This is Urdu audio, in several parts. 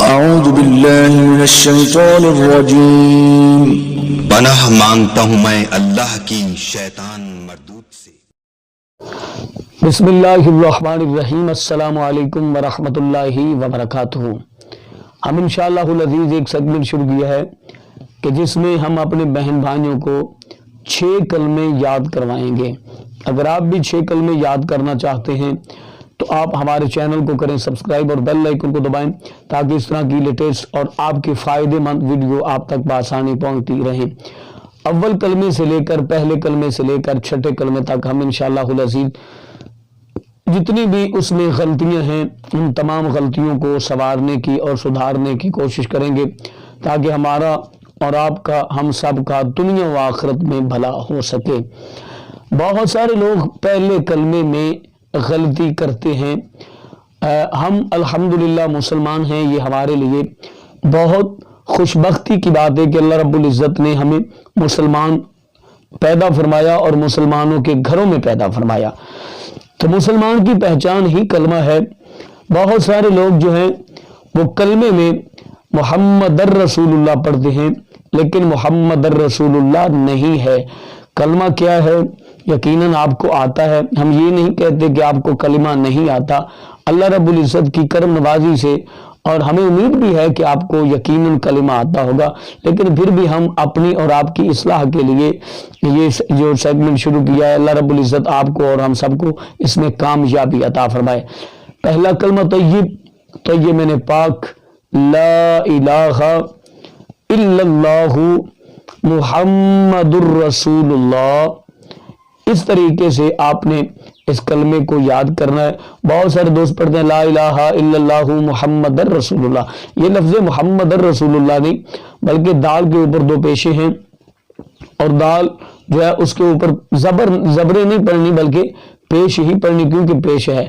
اعوذ باللہ من الشیطان الرجیم۔ پناہ مانگتا ہوں میں اللہ کی شیطان مردود سے۔ بسم اللہ الرحمن الرحیم۔ السلام علیکم ورحمۃ اللہ وبرکاتہ۔ ہم انشاءاللہ العزیز ایک سیگمنٹ شروع کیا ہے کہ جس میں ہم اپنے بہن بھائیوں کو 6 کلمے یاد کروائیں گے۔ اگر آپ بھی 6 کلمے یاد کرنا چاہتے ہیں تو آپ ہمارے چینل کو کریں سبسکرائب اور بیل آئیکن کو دبائیں تاکہ اس طرح کی لیٹسٹ اور آپ کی فائدے مند ویڈیو آپ تک بآسانی پہنچتی رہیں۔ اول کلمے سے لے کر پہلے کلمے سے لے کر چھٹے کلمے تک ہم انشاءاللہ العزیز جتنی بھی اس میں غلطیاں ہیں ان تمام غلطیوں کو سنوارنے کی اور سدھارنے کی کوشش کریں گے تاکہ ہمارا اور آپ کا ہم سب کا دنیا و آخرت میں بھلا ہو سکے۔ بہت سارے لوگ پہلے کلمے میں غلطی کرتے ہیں۔ ہم الحمدللہ مسلمان ہیں، یہ ہمارے لیے بہت خوش بختی کی بات ہے کہ اللہ رب العزت نے ہمیں مسلمان پیدا فرمایا اور مسلمانوں کے گھروں میں پیدا فرمایا۔ تو مسلمان کی پہچان ہی کلمہ ہے۔ بہت سارے لوگ جو ہیں وہ کلمے میں محمد الرسول اللہ پڑھتے ہیں لیکن محمد الرسول اللہ نہیں ہے۔ کلمہ کیا ہے یقیناً آپ کو آتا ہے، ہم یہ نہیں کہتے کہ آپ کو کلمہ نہیں آتا۔ اللہ رب العزت کی کرم نوازی سے اور ہمیں امید بھی ہے کہ آپ کو یقیناً کلمہ آتا ہوگا، لیکن پھر بھی ہم اپنی اور آپ کی اصلاح کے لیے یہ جو سیگمنٹ شروع کیا ہے، اللہ رب العزت آپ کو اور ہم سب کو اس میں کامیابی عطا فرمائے۔ پہلا کلمہ طیب پاک، لا الہ الا اللہ محمد الرسول اللہ۔ اس طریقے سے آپ نے اس کلمے کو یاد کرنا ہے۔ بہت سارے دوست پڑھتے ہیں لا الہ الا اللہ محمد الرسول اللہ۔ یہ لفظ محمد الرسول اللہ نہیں بلکہ دال کے اوپر 2 پیشے ہیں اور دال جو ہے اس کے اوپر زبریں نہیں پڑھنی بلکہ پیش ہی پڑھنی کیونکہ پیش ہے۔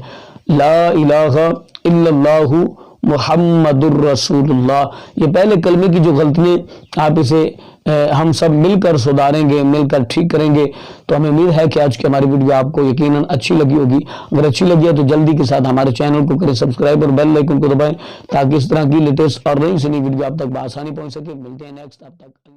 لا الہ الا اللہ محمد الرسول اللہ۔ یہ پہلے کلمے کی جو غلطیاں آپ اسے ہم سب مل کر سدھاریں گے، مل کر ٹھیک کریں گے تو ہمیں امید ہے کہ آج کی ہماری ویڈیو آپ کو یقیناً اچھی لگی ہوگی۔ اگر اچھی لگی ہے تو جلدی کے ساتھ ہمارے چینل کو کریں سبسکرائب اور بیل آئیکن کو دبائیں تاکہ اس طرح کی لیٹسٹ اور نئی سے نئی ویڈیو آپ تک بآسانی پہنچ سکے۔ ملتے ہیں نیکسٹ، اب تک